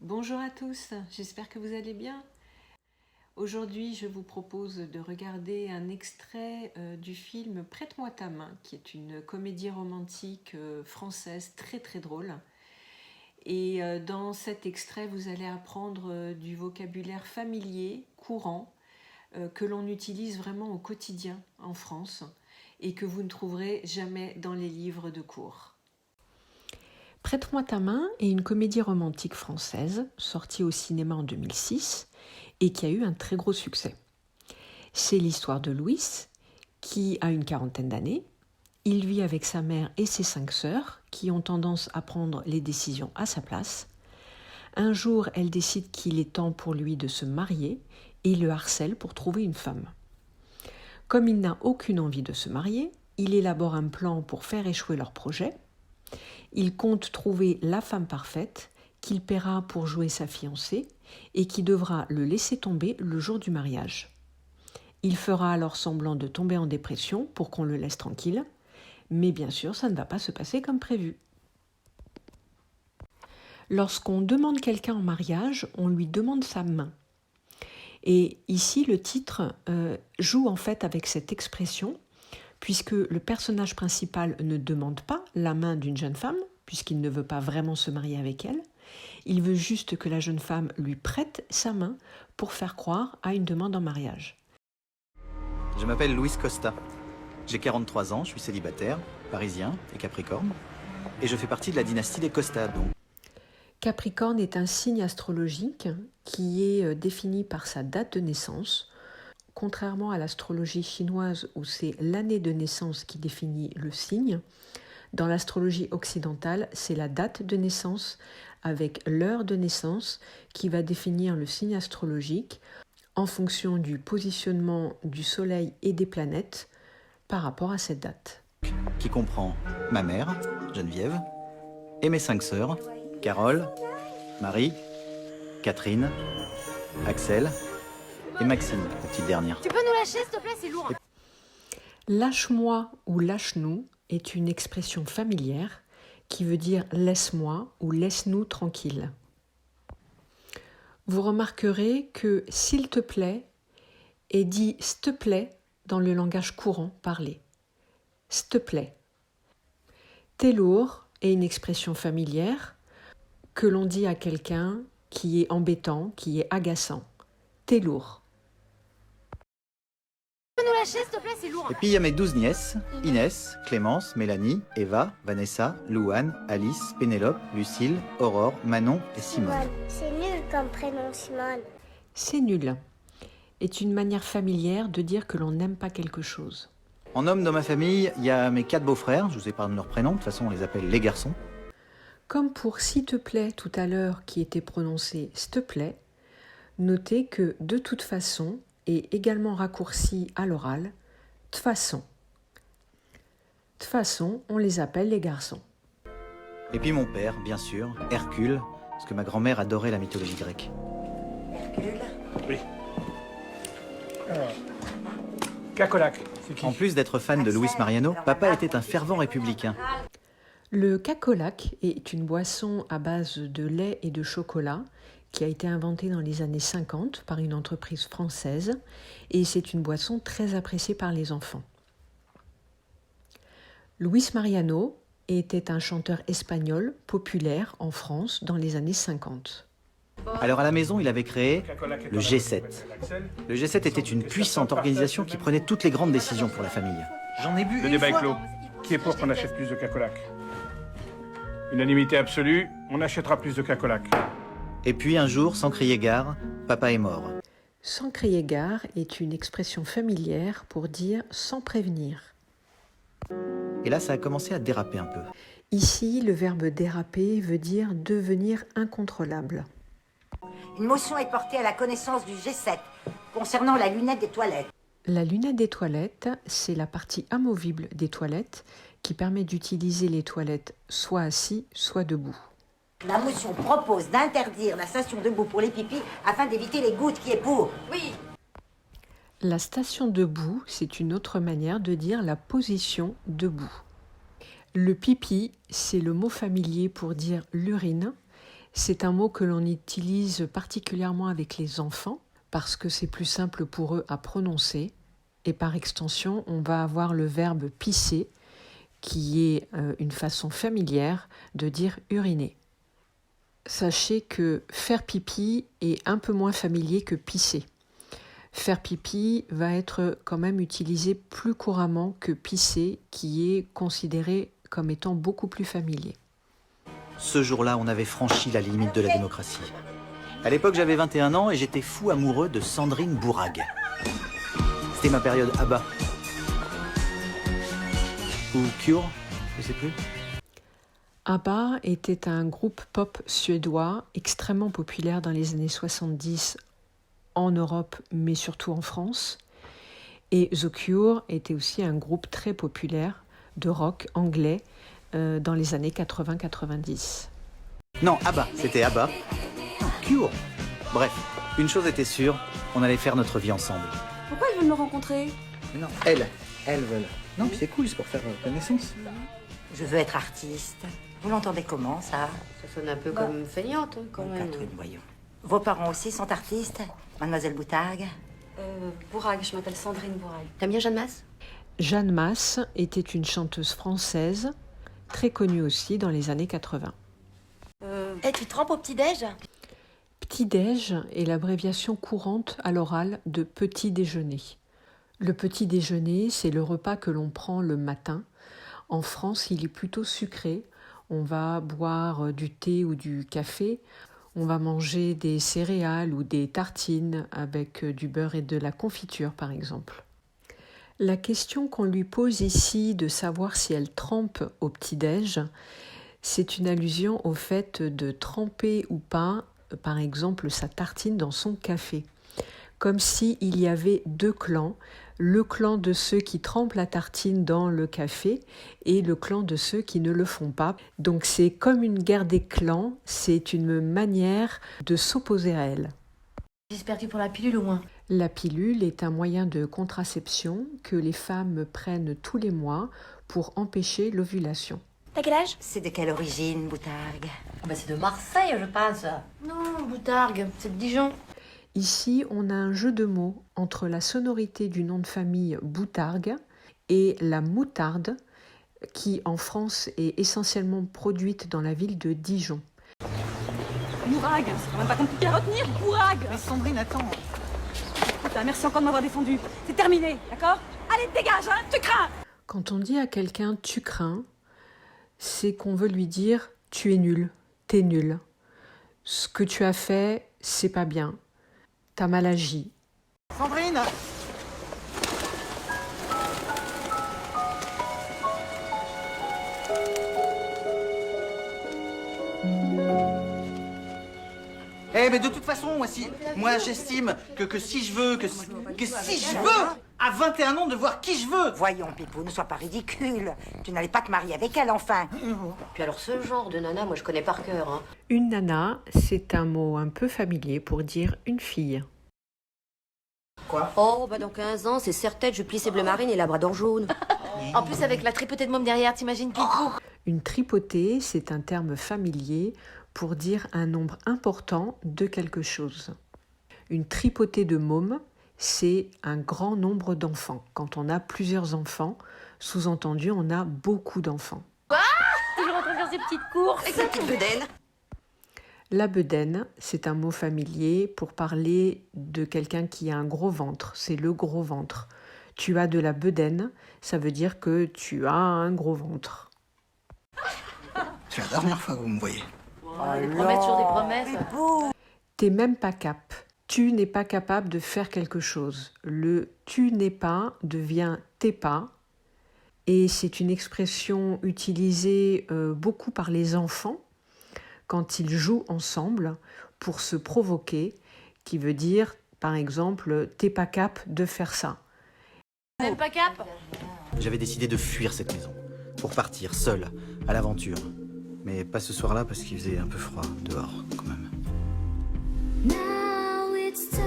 Bonjour à tous, j'espère que vous allez bien. Aujourd'hui, je vous propose de regarder un extrait du film Prête-moi ta main, qui est une comédie romantique française très très drôle. Et dans cet extrait, vous allez apprendre du vocabulaire familier, courant, que l'on utilise vraiment au quotidien en France et que vous ne trouverez jamais dans les livres de cours. Prête-moi ta main est une comédie romantique française sortie au cinéma en 2006 et qui a eu un très gros succès. C'est l'histoire de Louis qui a une quarantaine d'années. Il vit avec sa mère et ses 5 sœurs qui ont tendance à prendre les décisions à sa place. Un jour, elle décide qu'il est temps pour lui de se marier et le harcèle pour trouver une femme. Comme il n'a aucune envie de se marier, il élabore un plan pour faire échouer leur projet. Il compte trouver la femme parfaite qu'il paiera pour jouer sa fiancée et qui devra le laisser tomber le jour du mariage. Il fera alors semblant de tomber en dépression pour qu'on le laisse tranquille, mais bien sûr, ça ne va pas se passer comme prévu. Lorsqu'on demande quelqu'un en mariage, on lui demande sa main. Et ici, le titre joue en fait avec cette expression, puisque le personnage principal ne demande pas la main d'une jeune femme, puisqu'il ne veut pas vraiment se marier avec elle. Il veut juste que la jeune femme lui prête sa main pour faire croire à une demande en mariage. Je m'appelle Luis Costa. J'ai 43 ans, je suis célibataire, parisien et capricorne. Et je fais partie de la dynastie des Costa, donc. Capricorne est un signe astrologique qui est défini par sa date de naissance. Contrairement à l'astrologie chinoise où c'est l'année de naissance qui définit le signe, dans l'astrologie occidentale, c'est la date de naissance avec l'heure de naissance qui va définir le signe astrologique en fonction du positionnement du Soleil et des planètes par rapport à cette date. Qui comprend ma mère, Geneviève, et mes 5 sœurs, Carole, Marie, Catherine, Axel et Maxime, la petite dernière. Tu peux nous lâcher, s'il te plaît, c'est lourd. Lâche-moi ou lâche-nous est une expression familière qui veut dire laisse-moi ou laisse-nous tranquille. Vous remarquerez que s'il te plaît est dit s'il te plaît dans le langage courant parlé. S'il te plaît. T'es lourd est une expression familière que l'on dit à quelqu'un qui est embêtant, qui est agaçant. T'es lourd. Tu peux nous lâcher, s'il te plaît, c'est lourd. Et puis il y a mes 12 nièces, Inès, Clémence, Mélanie, Eva, Vanessa, Louane, Alice, Pénélope, Lucille, Aurore, Manon et Simone. C'est nul comme prénom, Simone. C'est nul est une manière familière de dire que l'on n'aime pas quelque chose. En homme dans ma famille, il y a mes 4 beaux-frères, je vous épargne leurs prénoms, de toute façon on les appelle les garçons. Comme pour s'il te plaît tout à l'heure qui était prononcé s'il te plaît, notez que de toute façon est également raccourci à l'oral de façon. De façon, on les appelle les garçons. Et puis mon père, bien sûr, Hercule, parce que ma grand-mère adorait la mythologie grecque. Oui. Alors, Cacolac, c'est qui? En plus d'être fan de Luis Mariano, papa était un fervent républicain. Le cacolac est une boisson à base de lait et de chocolat qui a été inventée dans les années 50 par une entreprise française et c'est une boisson très appréciée par les enfants. Luis Mariano était un chanteur espagnol populaire en France dans les années 50. Alors à la maison, il avait créé le G7. Le G7 était une puissante organisation qui prenait toutes les grandes décisions pour la famille. J'en ai bu Le une débat est fois. clos. Qui est pour qu'on achète plus de Cacolac? Unanimité absolue, on achètera plus de Cacolac. Et puis un jour, sans crier gare, papa est mort. Sans crier gare est une expression familière pour dire sans prévenir. Et là, ça a commencé à déraper un peu. Ici, le verbe déraper veut dire devenir incontrôlable. Une motion est portée à la connaissance du G7 concernant la lunette des toilettes. La lunette des toilettes, c'est la partie amovible des toilettes qui permet d'utiliser les toilettes soit assis, soit debout. La motion propose d'interdire la station debout pour les pipis afin d'éviter les gouttes. Qui est pour? Oui. La station debout, c'est une autre manière de dire la position debout. Le pipi, c'est le mot familier pour dire l'urine. C'est un mot que l'on utilise particulièrement avec les enfants parce que c'est plus simple pour eux à prononcer. Et par extension, on va avoir le verbe pisser qui est une façon familière de dire uriner. Sachez que faire pipi est un peu moins familier que pisser. Faire pipi va être quand même utilisé plus couramment que pisser, qui est considéré comme étant beaucoup plus familier. Ce jour-là, on avait franchi la limite de la démocratie. À l'époque, j'avais 21 ans et j'étais fou amoureux de Sandrine Bourag. C'était ma période ABBA. Ou Cure, je sais plus. ABBA était un groupe pop suédois extrêmement populaire dans les années 70 en Europe, mais surtout en France. Et The Cure était aussi un groupe très populaire de rock anglais dans les années 80-90. Non, ABBA, c'était ABBA. Non, Cure. Bref, une chose était sûre, on allait faire notre vie ensemble. Pourquoi ils veulent me rencontrer? Mais non, elles veulent. Non, puis c'est cool, c'est pour faire connaissance. Je veux être artiste. Vous l'entendez comment, ça? Ça sonne un peu comme feignante, quand même. Catherine, voyons. Vos parents aussi sont artistes? Mademoiselle Boutargue? Bourag, je m'appelle Sandrine Bourag. T'aimes bien Jeanne Masse? Jeanne Masse était une chanteuse française, très connue aussi dans les années 80. Tu trempes au petit-déj? Petit-déj est l'abréviation courante à l'oral de petit déjeuner. Le petit déjeuner, c'est le repas que l'on prend le matin. En France, il est plutôt sucré. On va boire du thé ou du café. On va manger des céréales ou des tartines avec du beurre et de la confiture, par exemple. La question qu'on lui pose ici de savoir si elle trempe au petit-déj, c'est une allusion au fait de tremper ou pas, par exemple, sa tartine dans son café. Comme s'il y avait deux clans, le clan de ceux qui trempent la tartine dans le café et le clan de ceux qui ne le font pas. Donc c'est comme une guerre des clans, c'est une manière de s'opposer à elle. J'espère que pour la pilule au moins. La pilule est un moyen de contraception que les femmes prennent tous les mois pour empêcher l'ovulation. T'as quel âge? C'est de quelle origine, Boutargue? C'est de Marseille, je pense. Non, Boutargue, c'est de Dijon. Ici, on a un jeu de mots entre la sonorité du nom de famille Boutargue et la moutarde, qui en France est essentiellement produite dans la ville de Dijon. Bourag, c'est quand même pas compliqué à retenir, Bourag. Mais Sandrine, attends. Putain, merci encore de m'avoir défendu. C'est terminé, d'accord? Allez, dégage, hein, tu crains. Quand on dit à quelqu'un « tu crains », c'est qu'on veut lui dire « tu es nul, t'es nul. Ce que tu as fait, c'est pas bien. T'as mal agi. » Sandrine! Mais de toute façon, moi j'estime que si je veux, que si je veux, à 21 ans, de voir qui je veux. Voyons, Pipou, ne sois pas ridicule. Tu n'allais pas te marier avec elle, enfin. Puis alors ce genre de nana, moi je connais par cœur. Hein. Une nana, c'est un mot un peu familier pour dire une fille. Quoi? Oh, dans 15 ans, c'est serre-tête, je plie ses bleu marine et labrador jaune. En plus, avec la tripotée de môme derrière, t'imagines, Pipou? Une tripotée, c'est un terme familier pour dire un nombre important de quelque chose. Une tripotée de mômes, c'est un grand nombre d'enfants. Quand on a plusieurs enfants, sous-entendu, on a beaucoup d'enfants. Toujours en train de faire ses petites courses. Avec sa petite bedaine. La bedaine, c'est un mot familier pour parler de quelqu'un qui a un gros ventre. C'est le gros ventre. Tu as de la bedaine, ça veut dire que tu as un gros ventre. C'est la dernière fois que vous me voyez. Des promesses sur des promesses. T'es même pas cap. Tu n'es pas capable de faire quelque chose. Le tu n'es pas devient t'es pas. Et c'est une expression utilisée beaucoup par les enfants quand ils jouent ensemble pour se provoquer, qui veut dire, par exemple, t'es pas cap de faire ça. Même pas cap? J'avais décidé de fuir cette maison, pour partir seul, à l'aventure. Mais pas ce soir-là, parce qu'il faisait un peu froid dehors, quand même. Now it's time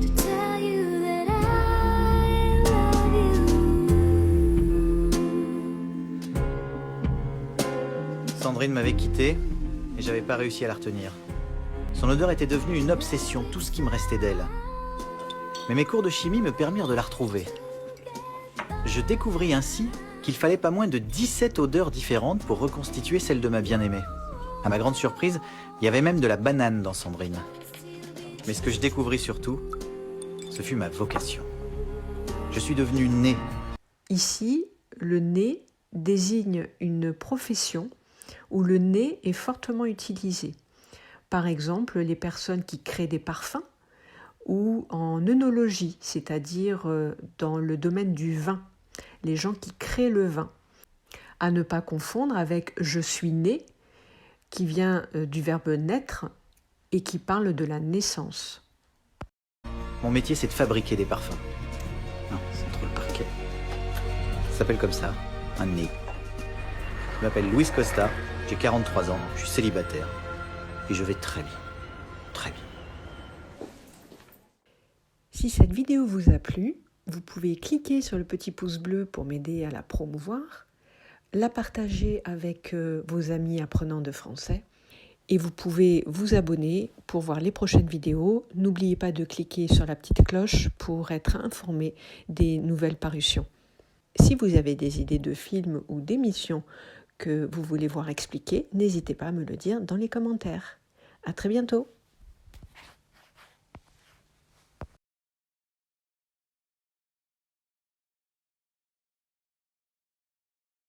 to tell you that I love you. m'avait quitté et j'avais pas réussi à la retenir. Son odeur était devenue une obsession, tout ce qui me restait d'elle. Mais mes cours de chimie me permirent de la retrouver. Je découvris ainsi qu'il fallait pas moins de 17 odeurs différentes pour reconstituer celle de ma bien-aimée. À ma grande surprise, il y avait même de la banane dans Sandrine. Mais ce que je découvris surtout, ce fut ma vocation. Je suis devenu né. Ici, le nez désigne une profession où le nez est fortement utilisé. Par exemple, les personnes qui créent des parfums ou en œnologie, c'est-à-dire dans le domaine du vin, les gens qui créent le vin. À ne pas confondre avec « je suis né » qui vient du verbe naître et qui parle de la naissance. Mon métier, c'est de fabriquer des parfums. Non, c'est trop le parquet. Ça s'appelle comme ça, un nez. Je m'appelle Luis Costa, j'ai 43 ans, je suis célibataire. Et je vais très bien. Très bien. Si cette vidéo vous a plu, vous pouvez cliquer sur le petit pouce bleu pour m'aider à la promouvoir, la partager avec vos amis apprenants de français et vous pouvez vous abonner pour voir les prochaines vidéos. N'oubliez pas de cliquer sur la petite cloche pour être informé des nouvelles parutions. Si vous avez des idées de films ou d'émissions que vous voulez voir expliquées, n'hésitez pas à me le dire dans les commentaires. À très bientôt!